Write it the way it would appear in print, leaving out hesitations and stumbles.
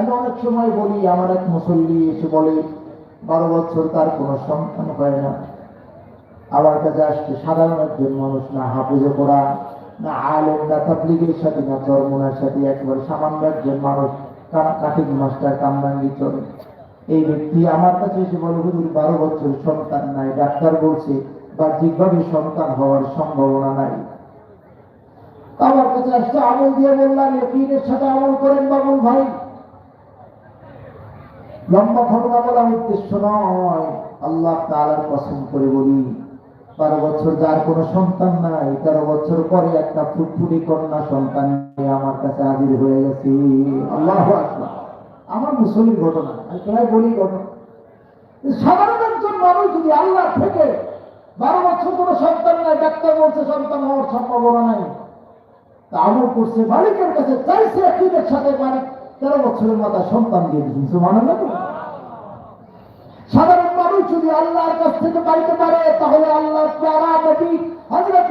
আমি অনেক সময় বলি, আমার এক মুসল্লি এসে বলে 12 বছর তার কোনো সন্তান হয় না। আমার কাছে আসছে সাধারণ একজন মানুষ, না হাফেজে কোরআন, না আলেম, না তাবলীগের সাথে, না চরমোনার সাথে, একেবারে সামান্য একজন মানুষ, কাঠিক মাস্টার, কামরাঙ্গি চলে। এই ব্যক্তি আমার কাছে এসে বলে, হুজুর 12 বছর সন্তান নাই, ডাক্তার বলছে বাহ্যিকভাবে সন্তান হওয়ার সম্ভাবনা নাই। আমার কাছে আসছে, আমল দিয়ে বললাম ইয়াকিনের সাথে আমল করেন বাবুল ভাই। লম্বা ঘটনা বলার উদ্দেশ্য নয়, আল্লাহ তাআলার কসম করে বলি, 12 বছর যার কোনো সন্তান নাই, 13 বছর পরে একটা ফুটফুটি কন্যা সন্তান নিয়ে আমার কাছে হাজির হয়ে গেছে। আল্লাহু আকবার। আমার মুসলিম ঘটনা, আমি প্রায় বলি ঘটনা। সাধারণ একজন মানুষ যদি আল্লাহ থেকে 12 বছর কোনো সন্তান নাই, ডাক্তার বলছে সন্তান হওয়ার সম্ভাবনা নাই, তা আমল করছে, মালিকের কাছে চাইছে, একদিনের সাথে মালিক 13 বছরের মাথায় সন্তান দিয়ে দিয়েছেন। সুবহানাল্লাহ। সাধারণ মানুষ যদি আল্লাহর কাছ থেকে পাইতে পারে, তাহলে আল্লাহ প্যারা নবী হযরত